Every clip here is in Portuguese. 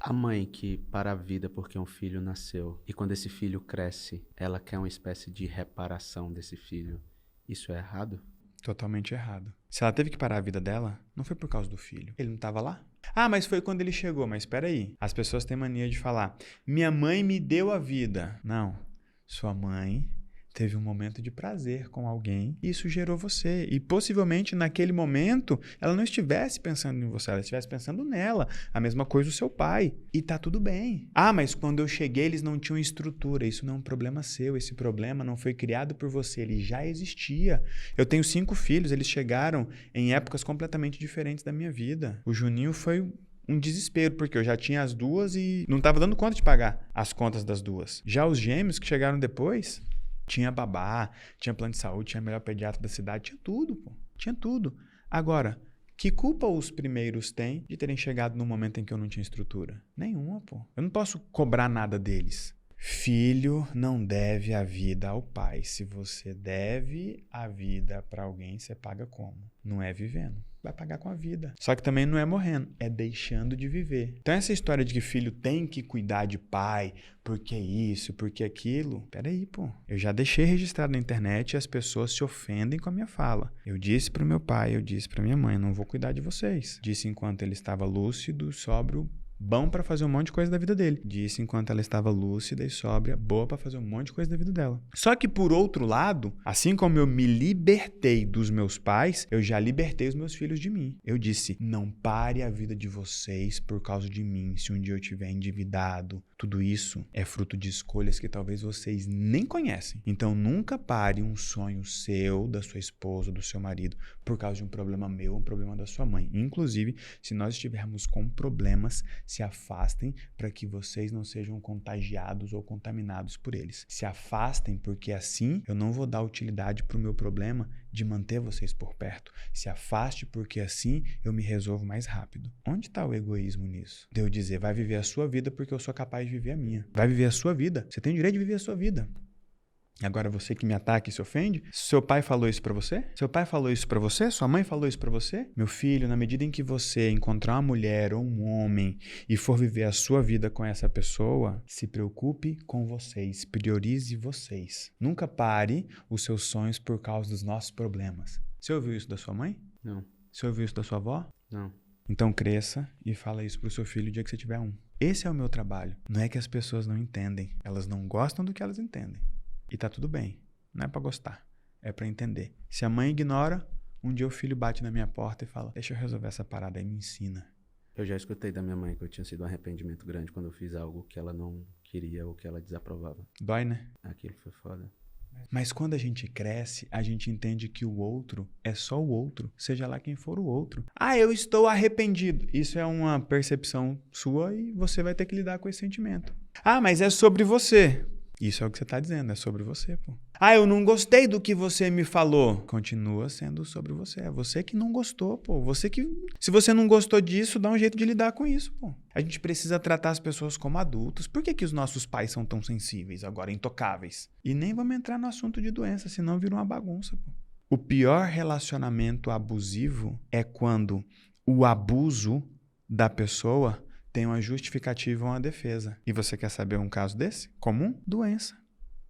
A mãe que para a vida porque um filho nasceu e quando esse filho cresce, ela quer uma espécie de reparação desse filho. Isso é errado? Totalmente errado. Se ela teve que parar a vida dela, não foi por causa do filho. Ele não estava lá? Ah, mas foi quando ele chegou. Mas espera aí. As pessoas têm mania de falar: minha mãe me deu a vida. Não. Sua mãe teve um momento de prazer com alguém e isso gerou você. E possivelmente naquele momento ela não estivesse pensando em você, ela estivesse pensando nela. A mesma coisa o seu pai. E tá tudo bem. Ah, mas quando eu cheguei eles não tinham estrutura. Isso não é um problema seu. Esse problema não foi criado por você. Ele já existia. Eu tenho 5 filhos. Eles chegaram em épocas completamente diferentes da minha vida. O Juninho foi um desespero, porque eu já tinha as 2 e não estava dando conta de pagar as contas das 2. Já os gêmeos que chegaram depois, tinha babá, tinha plano de saúde, tinha melhor pediatra da cidade, tinha tudo, pô. Tinha tudo. Agora, que culpa os primeiros têm de terem chegado no momento em que eu não tinha estrutura? Nenhuma, pô. Eu não posso cobrar nada deles. Filho não deve a vida ao pai. Se você deve a vida para alguém, você paga como? Não é vivendo. Vai pagar com a vida. Só que também não é morrendo, é deixando de viver. Então essa história de que filho tem que cuidar de pai, porque isso, porque aquilo, peraí, pô. Eu já deixei registrado na internet e as pessoas se ofendem com a minha fala. Eu disse pro meu pai, eu disse pra minha mãe, não vou cuidar de vocês. Disse enquanto ele estava lúcido, sóbrio, bom para fazer um monte de coisa da vida dele. Disse enquanto ela estava lúcida e sóbria, boa para fazer um monte de coisa da vida dela. Só que por outro lado, assim como eu me libertei dos meus pais, eu já libertei os meus filhos de mim. Eu disse, não pare a vida de vocês por causa de mim, se um dia eu estiver endividado. Tudo isso é fruto de escolhas que talvez vocês nem conhecem. Então nunca pare um sonho seu, da sua esposa, do seu marido, por causa de um problema meu, um problema da sua mãe. Inclusive, se nós estivermos com problemas, se afastem para que vocês não sejam contagiados ou contaminados por eles. Se afastem porque assim eu não vou dar utilidade para o meu problema de manter vocês por perto. Se afaste porque assim eu me resolvo mais rápido. Onde está o egoísmo nisso? De eu dizer, vai viver a sua vida porque eu sou capaz de viver a minha. Vai viver a sua vida. Você tem o direito de viver a sua vida. Agora você que me ataca e se ofende, seu pai falou isso pra você? Seu pai falou isso pra você? Sua mãe falou isso pra você? Meu filho, na medida em que você encontrar uma mulher ou um homem e for viver a sua vida com essa pessoa, se preocupe com vocês, priorize vocês. Nunca pare os seus sonhos por causa dos nossos problemas. Você ouviu isso da sua mãe? Não. Você ouviu isso da sua avó? Não. Então cresça e fala isso pro seu filho o dia que você tiver um. Esse é o meu trabalho. Não é que as pessoas não entendem, elas não gostam do que elas entendem. E tá tudo bem. Não é pra gostar. É pra entender. Se a mãe ignora, um dia o filho bate na minha porta e fala, deixa eu resolver essa parada aí, me ensina. Eu já escutei da minha mãe que eu tinha sido um arrependimento grande quando eu fiz algo que ela não queria ou que ela desaprovava. Dói, né? Aquilo foi foda. Mas quando a gente cresce, a gente entende que o outro é só o outro, seja lá quem for o outro. Ah, eu estou arrependido. Isso é uma percepção sua e você vai ter que lidar com esse sentimento. Ah, mas é sobre você. Isso é o que você está dizendo, é sobre você, pô. Ah, eu não gostei do que você me falou. Continua sendo sobre você. É você que não gostou, pô. Você que... Se você não gostou disso, dá um jeito de lidar com isso, pô. A gente precisa tratar as pessoas como adultos. Por que os nossos pais são tão sensíveis, agora intocáveis? E nem vamos entrar no assunto de doença, senão vira uma bagunça, pô. O pior relacionamento abusivo é quando o abuso da pessoa tem uma justificativa ou uma defesa. E você quer saber um caso desse? Comum? Doença.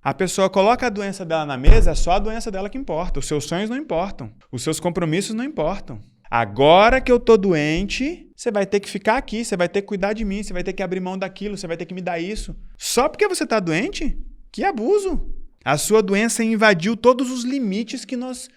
A pessoa coloca a doença dela na mesa, é só a doença dela que importa. Os seus sonhos não importam. Os seus compromissos não importam. Agora que eu tô doente, você vai ter que ficar aqui, você vai ter que cuidar de mim, você vai ter que abrir mão daquilo, você vai ter que me dar isso. Só porque você tá doente? Que abuso! A sua doença invadiu todos os limites que nós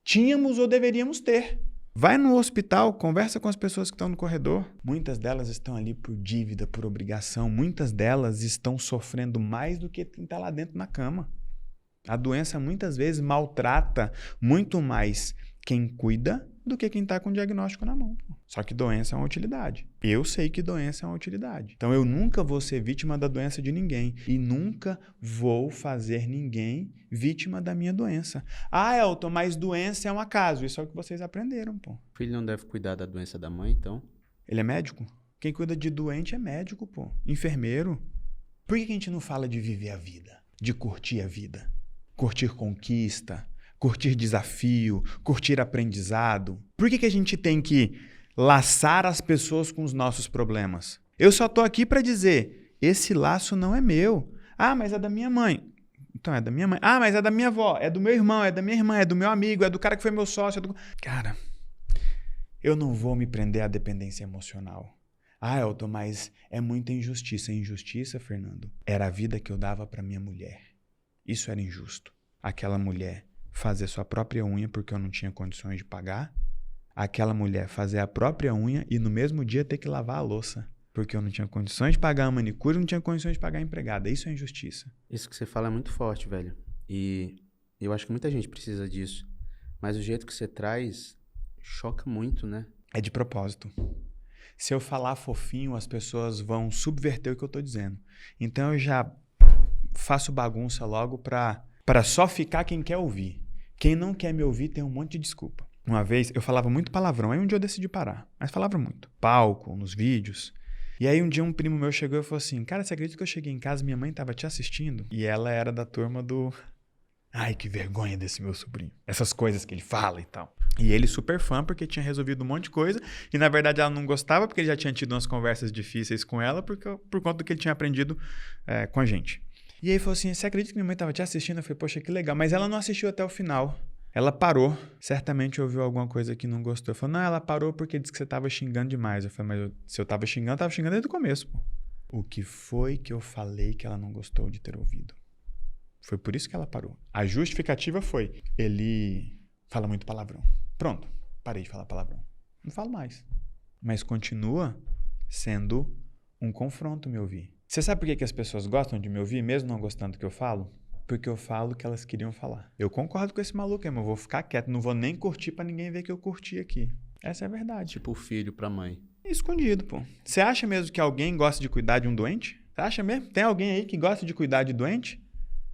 tínhamos ou deveríamos ter. Vai no hospital, conversa com as pessoas que estão no corredor. Muitas delas estão ali por dívida, por obrigação. Muitas delas estão sofrendo mais do que quem está lá dentro na cama. A doença muitas vezes maltrata muito mais quem cuida do que quem está com o diagnóstico na mão. Só que doença é uma utilidade. Eu sei que doença é uma utilidade. Então eu nunca vou ser vítima da doença de ninguém. E nunca vou fazer ninguém vítima da minha doença. Ah, Elton, mas doença é um acaso. Isso é o que vocês aprenderam, pô. O filho não deve cuidar da doença da mãe, então? Ele é médico? Quem cuida de doente é médico, pô. Enfermeiro. Por que a gente não fala de viver a vida? De curtir a vida? Curtir conquista? Curtir desafio? Curtir aprendizado? Por que a gente tem que laçar as pessoas com os nossos problemas? Eu só tô aqui para dizer, esse laço não é meu. Ah, mas é da minha mãe. Então é da minha mãe. Ah, mas é da minha avó, é do meu irmão, é da minha irmã, é do meu amigo, é do cara que foi meu sócio. Cara, eu não vou me prender à dependência emocional. Ah, Elton, mas é muita injustiça. Injustiça, Fernando, era a vida que eu dava para minha mulher. Isso era injusto. Aquela mulher fazer sua própria unha porque eu não tinha condições de pagar. Aquela mulher fazer a própria unha e no mesmo dia ter que lavar a louça. Porque eu não tinha condições de pagar a manicure, não tinha condições de pagar a empregada. Isso é injustiça. Isso que você fala é muito forte, velho. E eu acho que muita gente precisa disso. Mas o jeito que você traz choca muito, né? É de propósito. Se eu falar fofinho, as pessoas vão subverter o que eu tô dizendo. Então eu já faço bagunça logo pra só ficar quem quer ouvir. Quem não quer me ouvir tem um monte de desculpa. Uma vez eu falava muito palavrão, aí um dia eu decidi parar. Mas falava muito. Palco, nos vídeos. E aí um dia um primo meu chegou e falou assim, cara, você acredita que eu cheguei em casa e minha mãe tava te assistindo? E ela era da turma do... Ai, que vergonha desse meu sobrinho. Essas coisas que ele fala e tal. E ele super fã porque tinha resolvido um monte de coisa. E na verdade ela não gostava porque ele já tinha tido umas conversas difíceis com ela por conta do que ele tinha aprendido com a gente. E aí falou assim, você acredita que minha mãe tava te assistindo? Eu falei, poxa, que legal. Mas ela não assistiu até o final. Ela parou. Certamente ouviu alguma coisa que não gostou. Falou, não, ela parou porque disse que você tava xingando demais. Eu falei, mas se eu tava xingando desde o começo, pô. O que foi que eu falei que ela não gostou de ter ouvido? Foi por isso que ela parou. A justificativa foi, ele fala muito palavrão. Pronto, parei de falar palavrão. Não falo mais. Mas continua sendo um confronto me ouvir. Você sabe por que as pessoas gostam de me ouvir, mesmo não gostando do que eu falo? Porque eu falo o que elas queriam falar. Eu concordo com esse maluco, mas eu vou ficar quieto. Não vou nem curtir pra ninguém ver que eu curti aqui. Essa é a verdade. Tipo o filho pra mãe. Escondido, pô. Você acha mesmo que alguém gosta de cuidar de um doente? Você acha mesmo? Tem alguém aí que gosta de cuidar de doente?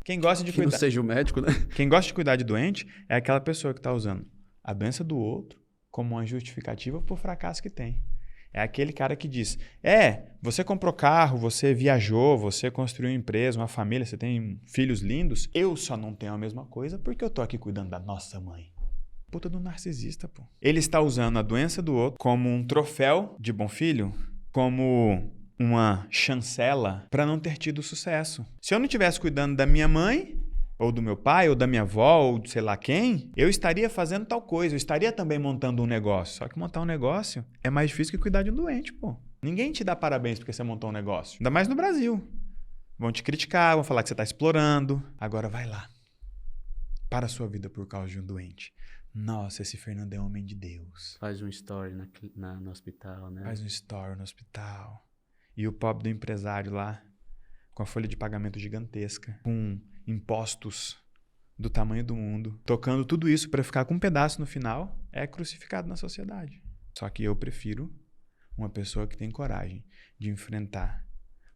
Quem gosta de Que não seja o médico, né? Quem gosta de cuidar de doente é aquela pessoa que está usando a doença do outro como uma justificativa por fracasso que tem. É aquele cara que diz, você comprou carro, você viajou, você construiu uma empresa, uma família, você tem filhos lindos, eu só não tenho a mesma coisa porque eu tô aqui cuidando da nossa mãe. Puta do narcisista, pô. Ele está usando a doença do outro como um troféu de bom filho, como uma chancela para não ter tido sucesso. Se eu não estivesse cuidando da minha mãe, ou do meu pai, ou da minha avó, ou de sei lá quem, eu estaria fazendo tal coisa, eu estaria também montando um negócio. Só que montar um negócio é mais difícil que cuidar de um doente, pô. Ninguém te dá parabéns porque você montou um negócio. Ainda mais no Brasil. Vão te criticar, vão falar que você está explorando. Agora vai lá. Para a sua vida por causa de um doente. Nossa, esse Fernando é homem de Deus. Faz um story no hospital, né? Faz um story no hospital. E o pobre do empresário lá, com a folha de pagamento gigantesca, com impostos do tamanho do mundo, tocando tudo isso para ficar com um pedaço no final, é crucificado na sociedade. Só que eu prefiro uma pessoa que tem coragem de enfrentar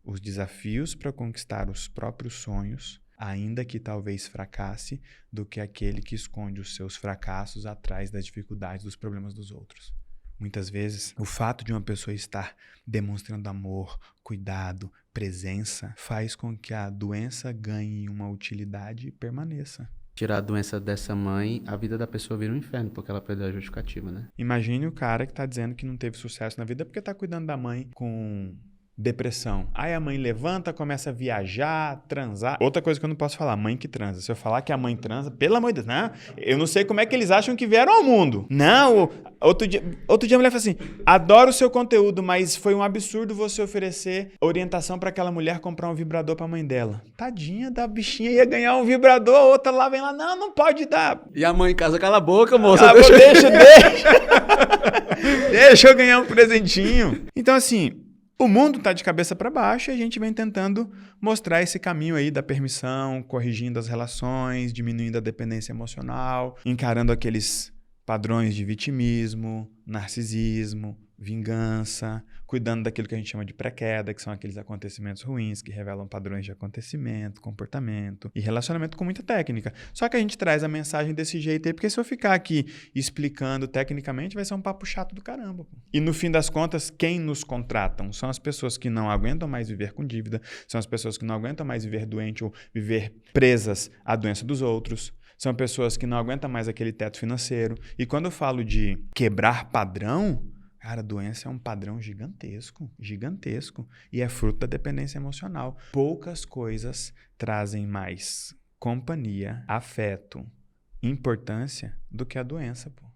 os desafios para conquistar os próprios sonhos, ainda que talvez fracasse, do que aquele que esconde os seus fracassos atrás das dificuldades, dos problemas dos outros. Muitas vezes, o fato de uma pessoa estar demonstrando amor, cuidado, presença, faz com que a doença ganhe uma utilidade e permaneça. Tirar a doença dessa mãe, a vida da pessoa vira um inferno, porque ela perdeu a justificativa, né? Imagine o cara que está dizendo que não teve sucesso na vida porque está cuidando da mãe com depressão. Aí a mãe levanta, começa a viajar, transar. Outra coisa que eu não posso falar, mãe que transa. Se eu falar que a mãe transa, pelo amor de Deus, não, eu não sei como é que eles acham que vieram ao mundo. Não, outro dia a mulher falou assim, adoro o seu conteúdo, mas foi um absurdo você oferecer orientação para aquela mulher comprar um vibrador para a mãe dela. Tadinha da bichinha, ia ganhar um vibrador, a outra lá vem lá, não pode dar. E a mãe em casa, cala a boca, moça. Deixa. Deixa eu ganhar um presentinho. Então assim, o mundo está de cabeça para baixo e a gente vem tentando mostrar esse caminho aí da permissão, corrigindo as relações, diminuindo a dependência emocional, encarando aqueles padrões de vitimismo, narcisismo, vingança, cuidando daquilo que a gente chama de pré-queda, que são aqueles acontecimentos ruins que revelam padrões de acontecimento, comportamento e relacionamento com muita técnica. Só que a gente traz a mensagem desse jeito aí, porque se eu ficar aqui explicando tecnicamente, vai ser um papo chato do caramba. E no fim das contas, quem nos contratam são as pessoas que não aguentam mais viver com dívida, são as pessoas que não aguentam mais viver doente ou viver presas à doença dos outros, são pessoas que não aguentam mais aquele teto financeiro. E quando eu falo de quebrar padrão, Cara, a doença é um padrão gigantesco, gigantesco. E é fruto da dependência emocional. Poucas coisas trazem mais companhia, afeto, importância do que a doença, pô.